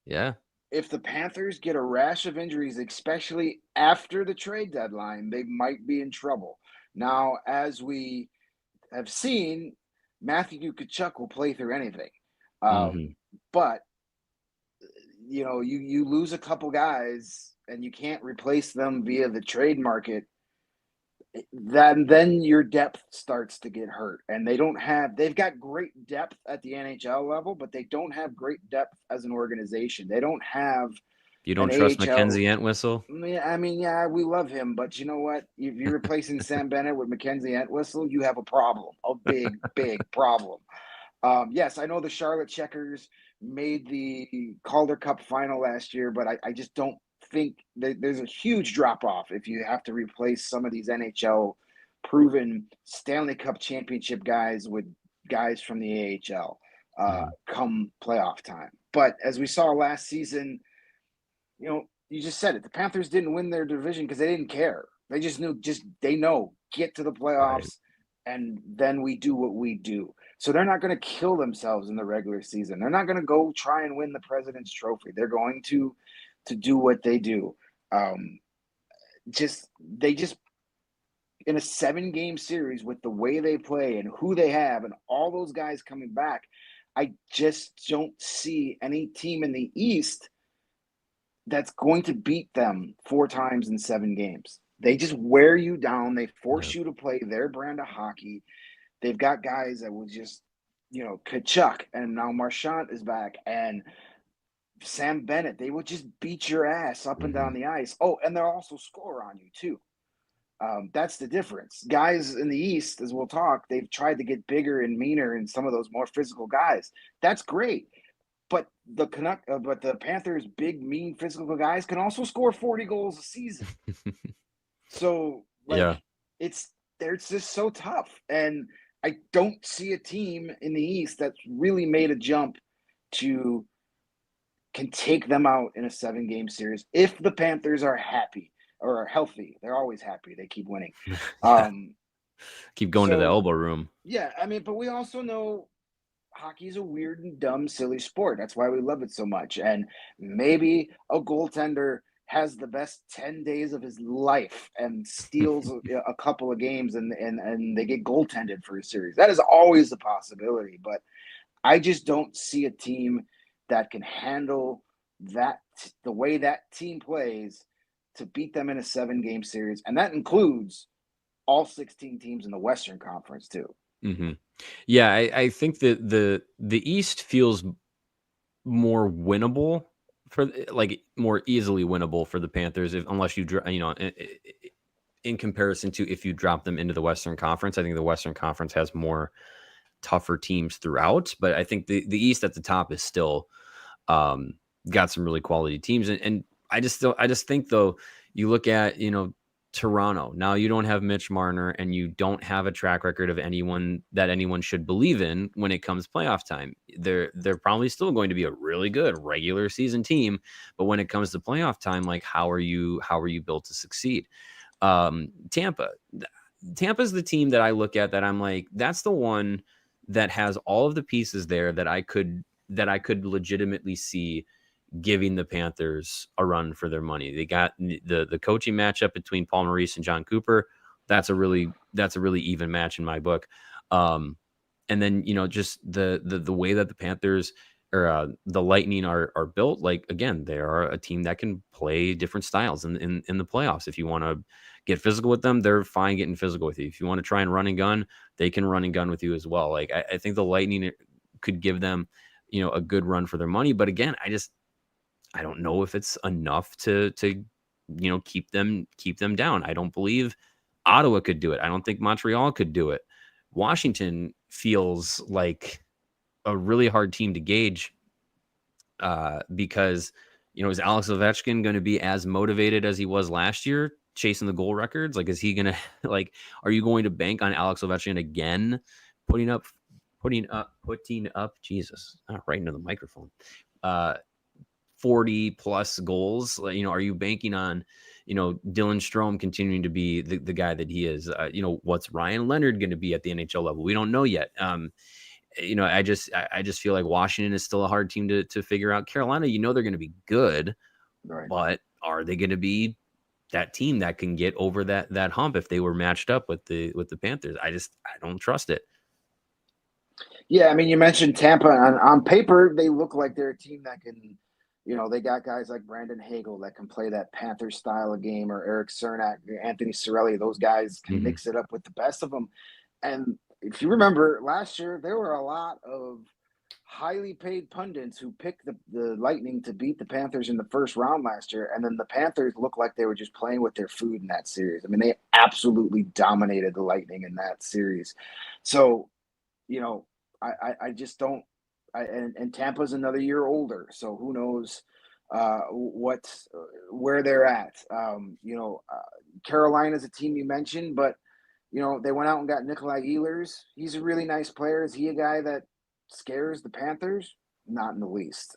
Yeah. If the Panthers get a rash of injuries, especially after the trade deadline, they might be in trouble. Now, as we have seen, Matthew Tkachuk will play through anything. But, you lose a couple guys and you can't replace them via the trade market. then your depth starts to get hurt, and they've got great depth at the NHL level, but they don't have great depth as an organization. They don't have You don't an trust AHL. Mackenzie Entwistle? I mean, yeah, we love him, but you know what? If you're replacing Sam Bennett with Mackenzie Entwistle, you have a problem, a big, big problem. Yes, I know the Charlotte Checkers made the Calder Cup final last year, but I just don't think there's a huge drop off if you have to replace some of these NHL proven Stanley Cup championship guys with guys from the AHL come playoff time. But as we saw last season, you just said it. The Panthers didn't win their division because they didn't care. They just knew, they know, get to the playoffs, and then we do what we do. So they're not going to kill themselves in the regular season. They're not going to go try and win the President's Trophy. They're going to do what they do. They just in a 7-game series with the way they play and who they have and all those guys coming back, I just don't see any team in the East that's going to beat them 4 times in 7 games. They just wear you down. They force you to play their brand of hockey. They've got guys that will just, Kachuk, and now Marchand is back, and Sam Bennett. They will just beat your ass up and down the ice. Oh, and they'll also score on you too. That's the difference. Guys in the East, as we'll talk, they've tried to get bigger and meaner and some of those more physical guys. That's great. But the Panthers' big, mean, physical guys can also score 40 goals a season. So, it's just so tough. And I don't see a team in the East that's really made a jump can take them out in a 7-game series. If the Panthers are happy or are healthy, they're always happy. They keep winning. Keep going to the elbow room. Yeah, I mean, but we also know hockey is a weird and dumb, silly sport. That's why we love it so much. And maybe a goaltender has the best 10 days of his life and steals a couple of games and they get goaltended for a series. That is always a possibility. But I just don't see a team that can handle that, the way that team plays, to beat them in a 7-game series. And that includes all 16 teams in the Western Conference too. Mm-hmm. Yeah, I think that the East feels more winnable more easily winnable for the Panthers, unless you in comparison to if you drop them into the Western Conference. I think the Western Conference has more tougher teams throughout, but I think the East at the top is still got some really quality teams, and I just think, though, you look at Toronto. Now you don't have Mitch Marner, and you don't have a track record of anyone should believe in when it comes playoff time. They're probably still going to be a really good regular season team, but when it comes to playoff time, how are you built to succeed? Tampa's the team that I look at that I'm like, that's the one that has all of the pieces there that I could legitimately see giving the Panthers a run for their money. They got the coaching matchup between Paul Maurice and John Cooper. That's a really even match in my book. And then, just the way that the Panthers or the Lightning are built, again, they are a team that can play different styles in the playoffs. If you want to get physical with them, they're fine getting physical with you. If you want to try and run and gun, they can run and gun with you as well. I think the Lightning could give them, a good run for their money. But again, I don't know if it's enough to keep them down. I don't believe Ottawa could do it. I don't think Montreal could do it. Washington feels like a really hard team to gauge because is Alex Ovechkin going to be as motivated as he was last year chasing the goal records? Is he going to are you going to bank on Alex Ovechkin again putting up Jesus, right into the microphone, 40 plus goals? Are you banking on Dylan Strome continuing to be the guy that he is? What's Ryan Leonard going to be at the NHL level? We don't know yet. I just feel like Washington is still a hard team to figure out. Carolina, they're going to be good, right, but are they going to be that team that can get over that hump if they were matched up with the Panthers? I don't trust it. Yeah, I mean, you mentioned Tampa. On paper, they look like they're a team that can They got guys like Brandon Hagel that can play that Panthers style of game, or Eric Cernak, Anthony Cirelli. Those guys can mix it up with the best of them. And if you remember last year, there were a lot of highly paid pundits who picked the Lightning to beat the Panthers in the first round last year. And then the Panthers looked like they were just playing with their food in that series. I mean, they absolutely dominated the Lightning in that series. So, I just don't. And Tampa's another year older, so who knows where they're at. Carolina's a team you mentioned, but they went out and got Nikolai Ehlers. He's a really nice player. Is he a guy that scares the Panthers? Not in the least.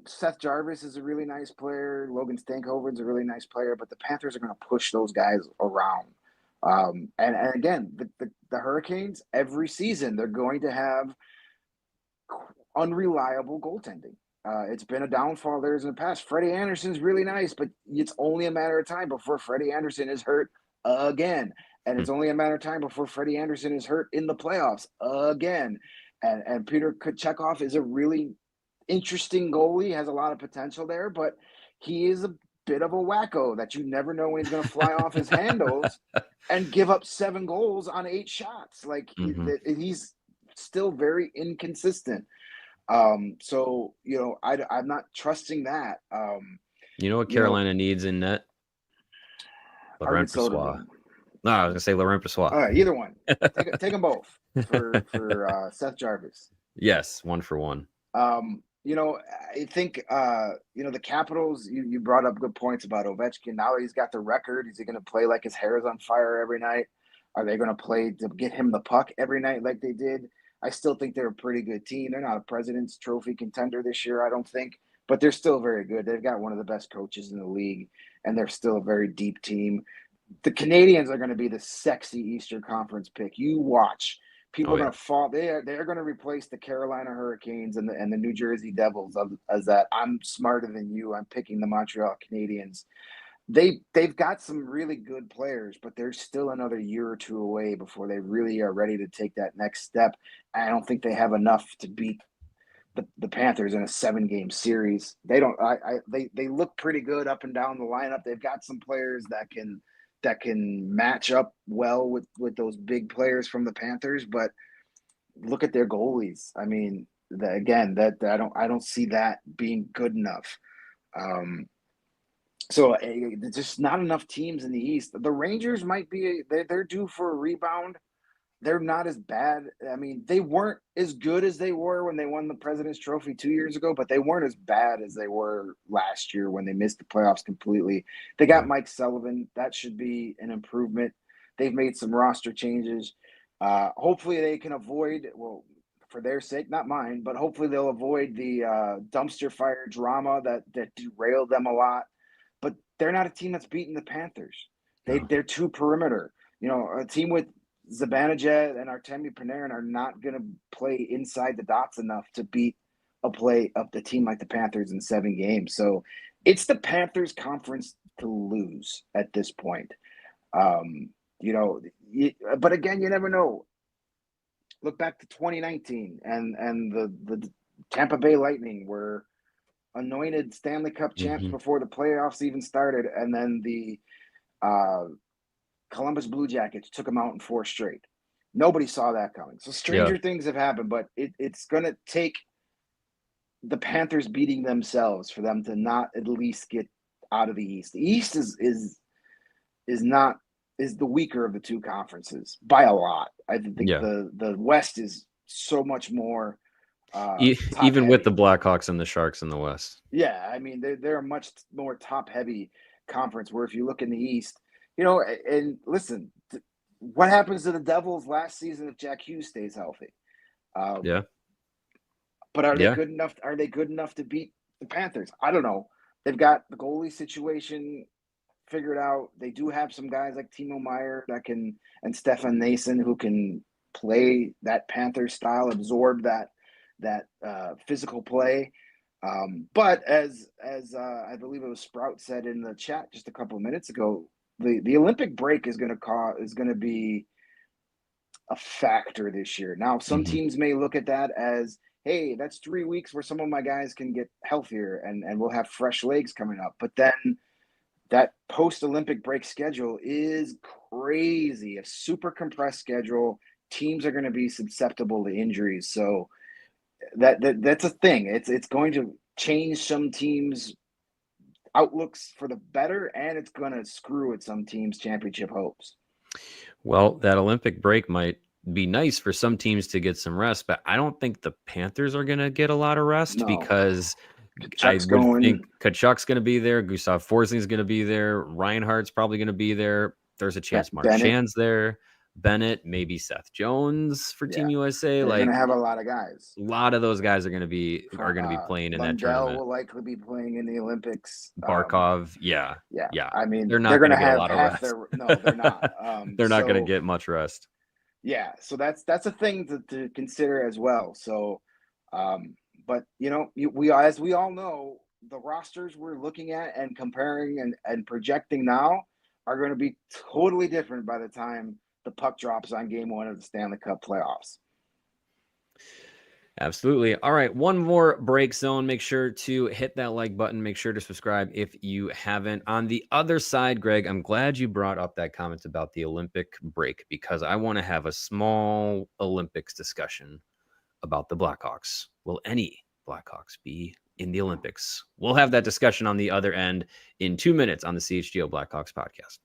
Seth Jarvis is a really nice player. Logan Stankoven's a really nice player, but the Panthers are going to push those guys around. And again, the Hurricanes, every season, they're going to have unreliable goaltending. It's been a downfall theirs in the past. Freddie Anderson's really nice, but it's only a matter of time before Freddie Anderson is hurt again. And it's only a matter of time before Freddie Anderson is hurt in the playoffs again. And Peter Kochetkov is a really interesting goalie, has a lot of potential there, but he is a bit of a wacko that you never know when he's going to fly off his handles and give up 7 goals on 8 shots. Like he's still very inconsistent. So I'm not trusting that. What Carolina needs in net? Laurent Brossoit. No, I was gonna say Laurent Brossoit. All right, either one. Take them both for Seth Jarvis. Yes, 1 for 1. I think the Capitals. You brought up good points about Ovechkin. Now that he's got the record, is he going to play like his hair is on fire every night? Are they going to play to get him the puck every night like they did? I still think they're a pretty good team. They're not a President's Trophy contender this year, I don't think, but they're still very good. They've got one of the best coaches in the league, and they're still a very deep team. The Canadians are going to be the sexy Eastern Conference pick. You watch. People are going to fall. They're going to replace the Carolina Hurricanes and the New Jersey Devils as that. I'm smarter than you. I'm picking the Montreal Canadiens. They've got some really good players, but they're still another year or two away before they really are ready to take that next step. I don't think they have enough to beat the Panthers in a 7-game series. They don't. They look pretty good up and down the lineup. They've got some players that can match up well with those big players from the Panthers, but look at their goalies. I mean, I don't see that being good enough. So there's just not enough teams in the East. The Rangers might be they're due for a rebound. They're not as bad. I mean, they weren't as good as they were when they won the President's Trophy 2 years ago, but they weren't as bad as they were last year when they missed the playoffs completely. They got Mike Sullivan. That should be an improvement. They've made some roster changes. Hopefully they can avoid, well, for their sake, not mine, but hopefully they'll avoid the dumpster fire drama that derailed them a lot. But they're not a team that's beaten the Panthers. They're too perimeter. A team with Zibanejad and Artemi Panarin are not going to play inside the dots enough to beat a team like the Panthers in 7 games. So it's the Panthers' conference to lose at this point. But again, you never know. Look back to 2019 and the Tampa Bay Lightning were anointed Stanley Cup champs before the playoffs even started, and then the Columbus Blue Jackets took them out in 4 straight. Nobody saw that coming. So stranger things have happened, but it's going to take the Panthers beating themselves for them to not at least get out of the East. The East is the weaker of the 2 conferences by a lot. I think the West is so much more even with the Blackhawks and the Sharks in the West. Yeah, I mean they're a much more top-heavy conference. Where if you look in the East, and listen, what happens to the Devils last season if Jack Hughes stays healthy? But are they good enough? Are they good enough to beat the Panthers? I don't know. They've got the goalie situation figured out. They do have some guys like Timo Meier and Stefan Nason who can play that Panther style, absorb that physical play. But as I believe it was Sprout said in the chat just a couple of minutes ago, the Olympic break is going to be a factor this year. Now, some teams may look at that as hey, that's 3 weeks where some of my guys can get healthier and we'll have fresh legs coming up. But then that post-Olympic break schedule is crazy. A super compressed schedule. Teams are going to be susceptible to injuries. So that's a thing. It's going to change some teams' outlooks for the better, and it's going to screw at some teams' championship hopes. Well, that Olympic break might be nice for some teams to get some rest, but I don't think the Panthers are going to get a lot of rest because I would think Tkachuk's going to be there. Gustav Forsling's going to be there. Reinhardt's probably going to be there. There's a chance Marchand's there. Bennett, maybe Seth Jones for Team USA. They're going to have a lot of guys. A lot of those guys are going to be playing in that tournament. Will likely be playing in the Olympics. Barkov, yeah. I mean, they're not going to get a lot of rest. No, they're not. They're not going to get much rest. Yeah, so that's a thing to consider as well. So, but as we all know, the rosters we're looking at and comparing and projecting now are going to be totally different by the time the puck drops on game 1 of the Stanley Cup playoffs. Absolutely. All right. One more break zone. Make sure to hit that like button. Make sure to subscribe if you haven't. On the other side, Greg, I'm glad you brought up that comment about the Olympic break because I want to have a small Olympics discussion about the Blackhawks. Will any Blackhawks be in the Olympics? We'll have that discussion on the other end in 2 minutes on the CHGO Blackhawks podcast.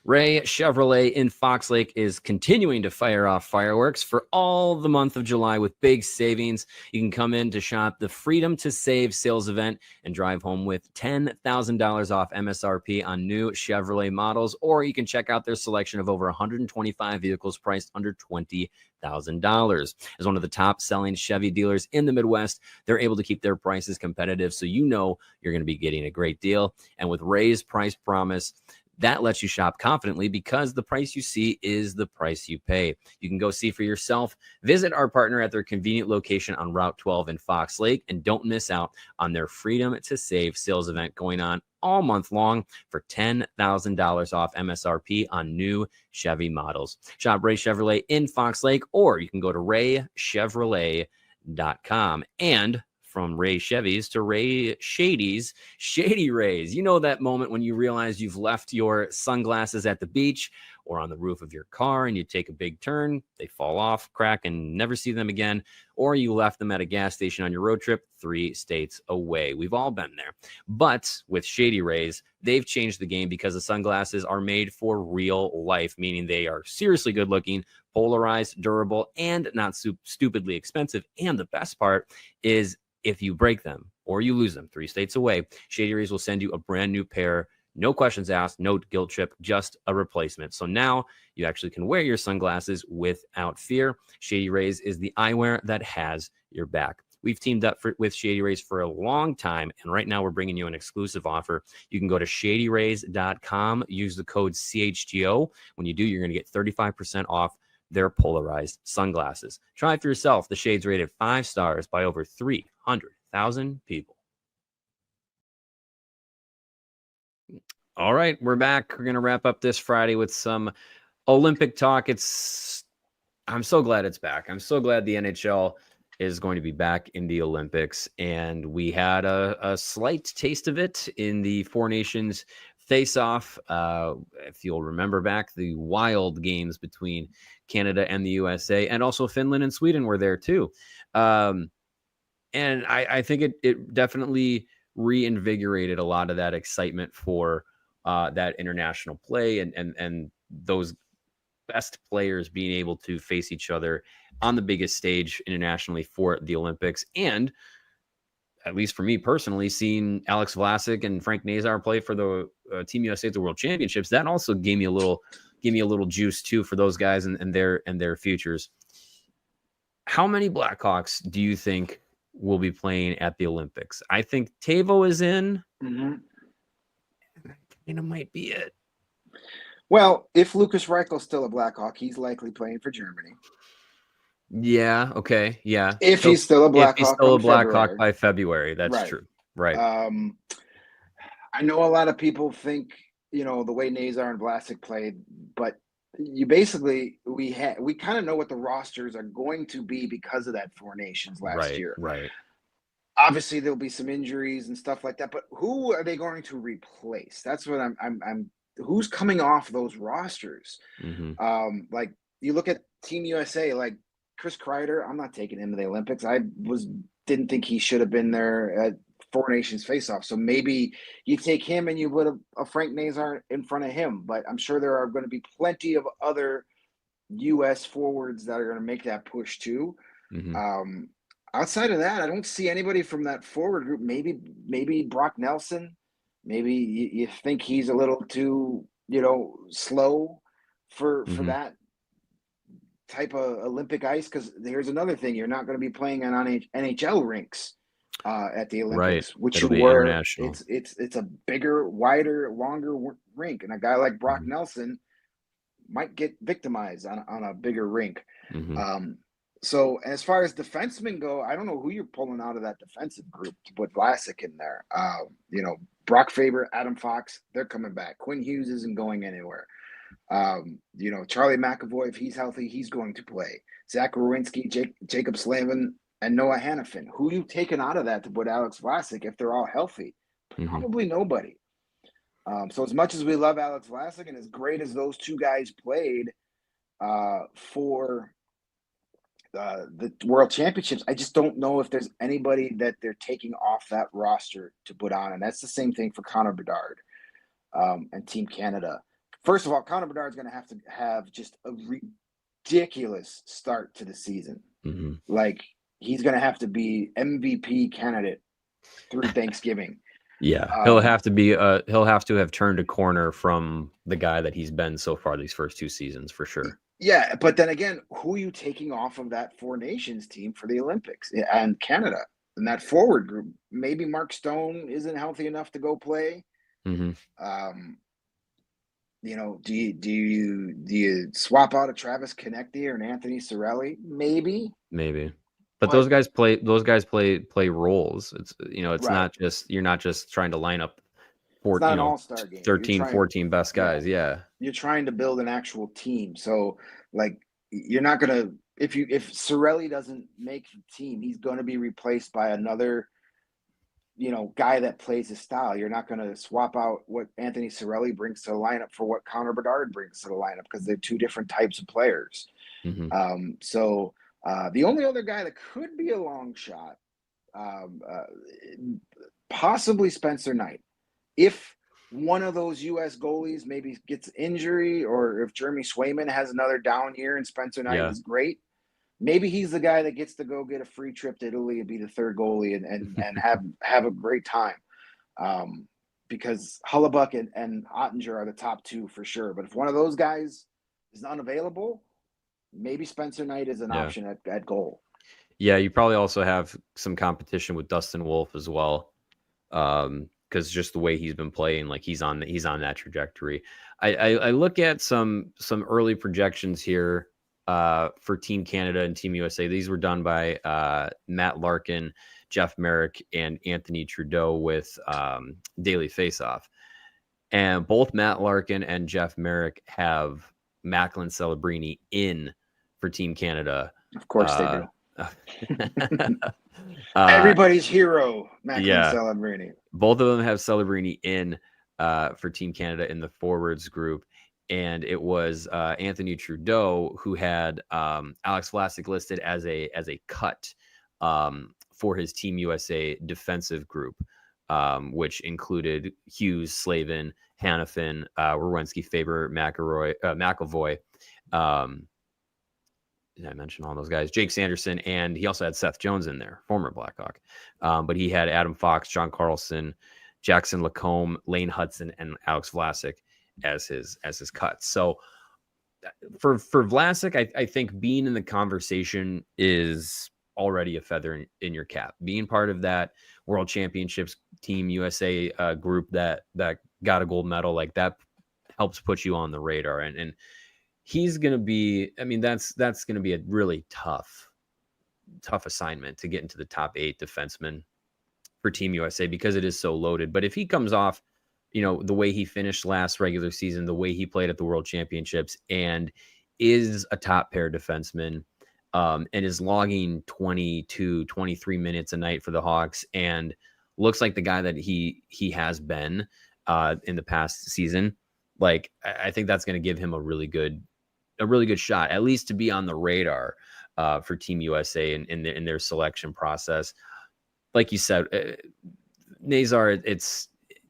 Ray Chevrolet in Fox Lake is continuing to fire off fireworks for all the month of July with big savings. You can come in to shop the Freedom to Save sales event and drive home with $10,000 off MSRP on new Chevrolet models, or you can check out their selection of over 125 vehicles priced under $20,000. As one of the top selling Chevy dealers in the Midwest, they're able to keep their prices competitive, so you know you're going to be getting a great deal. And with Ray's price promise, that lets you shop confidently because the price you see is the price you pay. You can go see for yourself. Visit our partner at their convenient location on Route 12 in Fox Lake, and don't miss out on their Freedom to Save sales event going on all month long for $10,000 off MSRP on new Chevy models. Shop Ray Chevrolet in Fox Lake, or you can go to raychevrolet.com. And from Ray Chevys to Ray Shady's Shady Rays. You know that moment when you realize you've left your sunglasses at the beach or on the roof of your car and you take a big turn, they fall off, crack, and never see them again. Or you left them at a gas station on your road trip 3 states away. We've all been there. But with Shady Rays, they've changed the game because the sunglasses are made for real life, meaning they are seriously good looking, polarized, durable, and not stupidly expensive. And the best part is, if you break them or you lose them 3 states away, Shady Rays will send you a brand new pair. No questions asked, no guilt trip, just a replacement. So now you actually can wear your sunglasses without fear. Shady Rays is the eyewear that has your back. We've teamed up with Shady Rays for a long time, and right now we're bringing you an exclusive offer. You can go to shadyrays.com, use the code CHGO. When you do, you're going to get 35% off their polarized sunglasses. Try it for yourself. The shades rated 5 stars by over 300,000 people. All right, we're back. We're going to wrap up this Friday with some Olympic talk. I'm so glad it's back. I'm so glad the NHL is going to be back in the Olympics. And we had a slight taste of it in the Four Nations face-off. If you'll remember back, the wild games between Canada and the USA, and also Finland and Sweden were there too. And I think it definitely reinvigorated a lot of that excitement for that international play and those best players being able to face each other on the biggest stage internationally for the Olympics. And at least for me personally, seeing Alex Vlasic and Frank Nazar play for the Team USA at the World Championships, that also gave me a little juice too for those guys and their futures. How many Blackhawks do you think will be playing at the Olympics? I think Tavo is in. Mm-hmm. It might be it. Well, if Lucas Reichel's still a Blackhawk, he's likely playing for Germany. Yeah. Okay. Yeah. If he's still a Blackhawk, if he's still a Blackhawk by February, that's true. Right. I know a lot of people think, the way Nazar and Vlasic played, but you basically we kind of know what the rosters are going to be because of that Four Nations last year. Right. Obviously, there'll be some injuries and stuff like that, but who are they going to replace? That's what I'm who's coming off those rosters? Like you look at Team USA, like Chris Kreider. I'm not taking him to the Olympics. Didn't think he should have been there at Four Nations face-off. So maybe you take him and you put a Frank Nazar in front of him. But I'm sure there are going to be plenty of other U.S. forwards that are going to make that push too. Outside of that, I don't see anybody from that forward group. Maybe Brock Nelson. Maybe you think he's a little too, slow for that type of Olympic ice. Because here's another thing: you're not going to be playing on NHL rinks at the Olympics, which It'll you be were. international. It's a bigger, wider, longer rink, and a guy like Brock Nelson might get victimized on a bigger rink. So as far as defensemen go, I don't know who you're pulling out of that defensive group to put Vlasic in there. Brock Faber, Adam Fox, they're coming back. Quinn Hughes isn't going anywhere. Charlie McAvoy, if he's healthy, he's going to play. Zach Werenski, Jacob Slavin, and Noah Hannafin. Who you taking out of that to put Alex Vlasic if they're all healthy? Probably nobody. So as much as we love Alex Vlasic and as great as those two guys played for the World Championships, I just don't know if there's anybody that they're taking off that roster to put on. And that's the same thing for Connor Bedard and Team Canada. First of all, Connor Bedard is going to have just a ridiculous start to the season. Like, he's going to have to be MVP candidate through Thanksgiving. Yeah, he'll have to have turned a corner from the guy that he's been so far these first two seasons for sure. Yeah, but then again, who are you taking off of that Four Nations team for the Olympics and Canada and that forward group? Maybe Mark Stone isn't healthy enough to go play. Do you swap out a Travis Konecny or an Anthony Cirelli? Maybe. But those guys play roles. It's Right. not just, you're not just trying to line up It's not an all-star game. 13, 14 best guys. Yeah. You're trying to build an actual team. So like, you're not going to, if Cirelli doesn't make the team, he's going to be replaced by another, guy that plays his style. You're not going to swap out what Anthony Cirelli brings to the lineup for what Connor Bedard brings to the lineup, because they're two different types of players. So the only other guy that could be a long shot, possibly Spencer Knight. If one of those U.S. goalies maybe gets injury, or if Jeremy Swayman has another down year and Spencer Knight is great, maybe he's the guy that gets to go get a free trip to Italy and be the third goalie and have a great time. Because Hellebuyck and Ottinger are the top two for sure. But if one of those guys is unavailable, maybe Spencer Knight is an option at goal. Yeah, you probably also have some competition with Dustin Wolf as well. Because just the way he's been playing, like he's on that trajectory. I look at some early projections here for Team Canada and Team USA. These were done by Matt Larkin, Jeff Merrick, and Anthony Trudeau with Daily Faceoff. And both Matt Larkin and Jeff Merrick have Macklin Celebrini in for Team Canada. Of course they do. Everybody's hero, Macklin Celebrini. Both of them have Celebrini in for Team Canada in the forwards group, and it was Anthony Trudeau who had Alex Vlasic listed as a cut for his Team USA defensive group, which included Hughes, Slavin, Hannafin, Werenski, Faber, McAvoy. I mentioned all those guys, Jake Sanderson, and he also had Seth Jones in there, former Blackhawk. But he had Adam Fox, John Carlson, Jackson Lacombe, Lane Hudson, and Alex Vlasic as his cuts. So for Vlasic, I think being in the conversation is already a feather in your cap. Being part of that World Championships Team USA group that got a gold medal, like that helps put you on the radar. And he's going to be, that's going to be a really tough assignment to get into the top 8 defensemen for Team USA because it is so loaded. But if he comes off, the way he finished last regular season, the way he played at the World Championships, and is a top pair defenseman, and is logging 22, 23 minutes a night for the Hawks, and looks like the guy that he has been in the past season. Like, I think that's going to give him a really good shot, at least to be on the radar for Team USA in their selection process. Like you said, Nazar,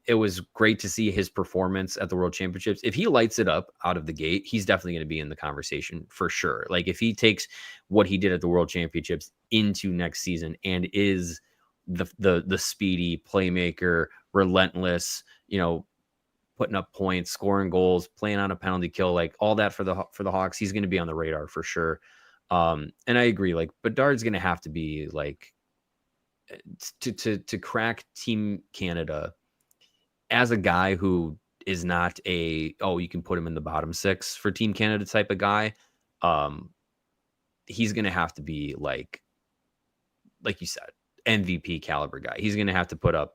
it was great to see his performance at the World Championships. If he lights it up out of the gate, he's definitely going to be in the conversation for sure. Like, if he takes what he did at the World Championships into next season and is the speedy playmaker, relentless, putting up points, scoring goals, playing on a penalty kill, like all that for the Hawks, he's going to be on the radar for sure. And I agree, like Bedard's going to have to be like to crack Team Canada as a guy who is not you can put him in the bottom six for Team Canada type of guy. He's going to have to be like you said, MVP caliber guy. He's going to have to put up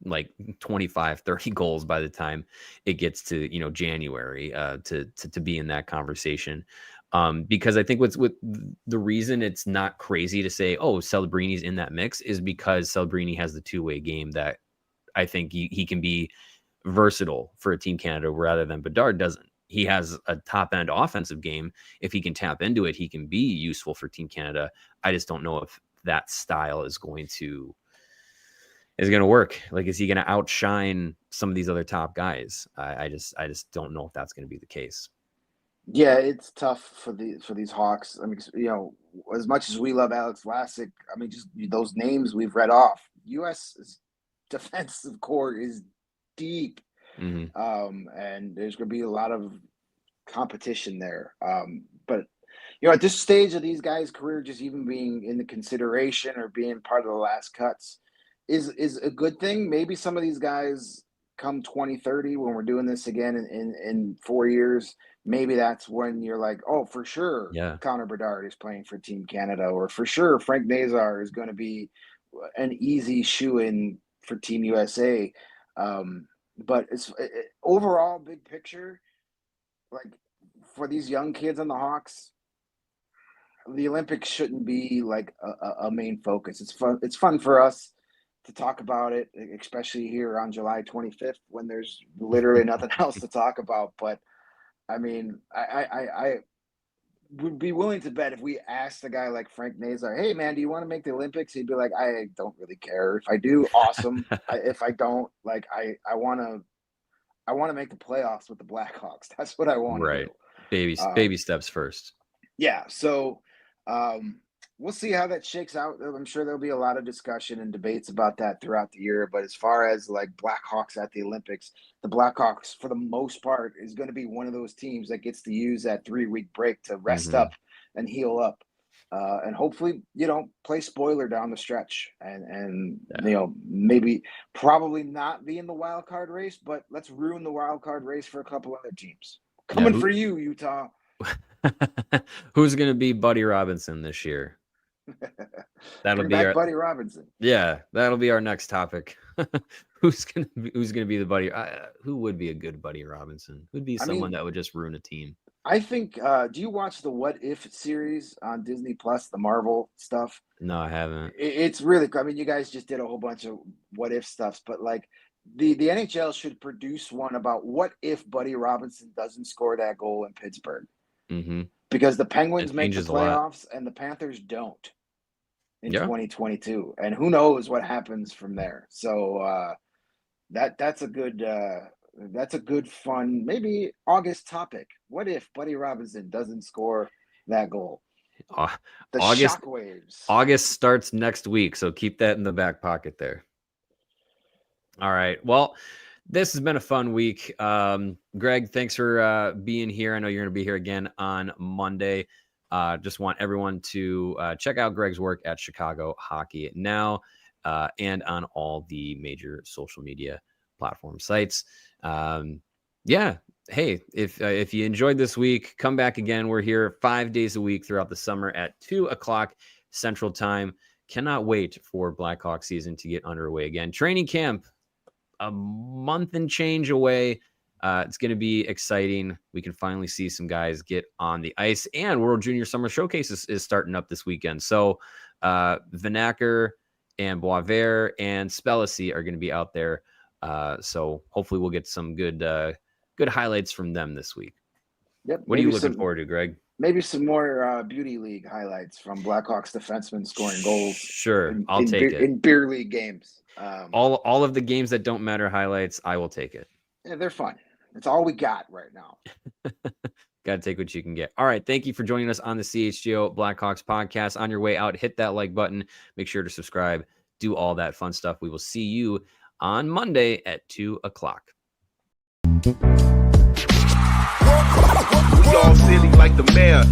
like 25, 30 goals by the time it gets to, January, to be in that conversation. Because I think with the reason it's not crazy to say, Celebrini's in that mix is because Celebrini has the two-way game that I think he can be versatile for a Team Canada rather than Bedard doesn't. He has a top-end offensive game. If he can tap into it, he can be useful for Team Canada. I just don't know if that style is going to work. Like, is he going to outshine some of these other top guys? I just don't know if that's going to be the case. Yeah, it's tough for these Hawks. I mean, as much as we love Alex Vlasic, I mean, just those names we've read off. U.S. defensive core is deep, and there's going to be a lot of competition there. But at this stage of these guys' career, just even being in the consideration or being part of the last cuts is a good thing. Maybe some of these guys come 2030 when we're doing this again in 4 years, maybe that's when you're like, oh, for sure, Connor Bedard is playing for Team Canada, or for sure Frank Nazar is going to be an easy shoe-in for Team USA. But it's overall big picture, like for these young kids on the Hawks, the Olympics shouldn't be like a main focus. It's fun for us to talk about it, especially here on July 25th when there's literally nothing else to talk about. But I mean, I would be willing to bet if we asked a guy like Frank Nazar, hey man, do you want to make the Olympics? He'd be like, I don't really care. If I do, awesome. If I don't, like, I want to make the playoffs with the Blackhawks. That's what I want to do. Baby steps first. Yeah. So we'll see how that shakes out. I'm sure there'll be a lot of discussion and debates about that throughout the year. But as far as like Blackhawks at the Olympics, the Blackhawks, for the most part, is going to be one of those teams that gets to use that 3-week break to rest up and heal up. And hopefully, play spoiler down the stretch and maybe probably not be in the wild card race, but let's ruin the wild card race for a couple other teams. Coming for you, Utah. Who's going to be Buddy Robinson this year? That'll be Buddy Robinson. Yeah, that'll be our next topic. Who's gonna be the Buddy? Who would be a good Buddy Robinson? Who'd be someone that would just ruin a team? I think. Do you watch the What If series on Disney Plus, the Marvel stuff? No, I haven't. It's really. I mean, you guys just did a whole bunch of What If stuffs, but like the NHL should produce one about what if Buddy Robinson doesn't score that goal in Pittsburgh. Because the Penguins make the playoffs and the Panthers don't in 2022, and who knows what happens from there. So that's a good fun maybe August topic. What if Buddy Robinson doesn't score that goal? The shockwaves. August starts next week, so keep that in the back pocket there. All right. Well, this has been a fun week. Greg, thanks for being here. I know you're going to be here again on Monday. Just want everyone to check out Greg's work at Chicago Hockey Now and on all the major social media platform sites. Hey, if you enjoyed this week, come back again. We're here 5 days a week throughout the summer at 2:00 Central Time. Cannot wait for Blackhawks season to get underway again. Training camp a month and change away. It's going to be exciting. We can finally see some guys get on the ice, and World Junior Summer Showcase is starting up this weekend. So Vanacker and Boisvert and Spellici are going to be out there. So hopefully we'll get some good highlights from them this week. Yep. What are you looking forward to, Greg? Maybe some more Beauty League highlights from Blackhawks defensemen scoring goals. Sure, I'll take it. In beer league games. All of the games that don't matter highlights, I will take it. Yeah, they're fun. It's all we got right now. Got to take what you can get. All right. Thank you for joining us on the CHGO Blackhawks podcast. On your way out, hit that like button. Make sure to subscribe. Do all that fun stuff. We will see you on Monday at 2:00. We all silly like the mayor.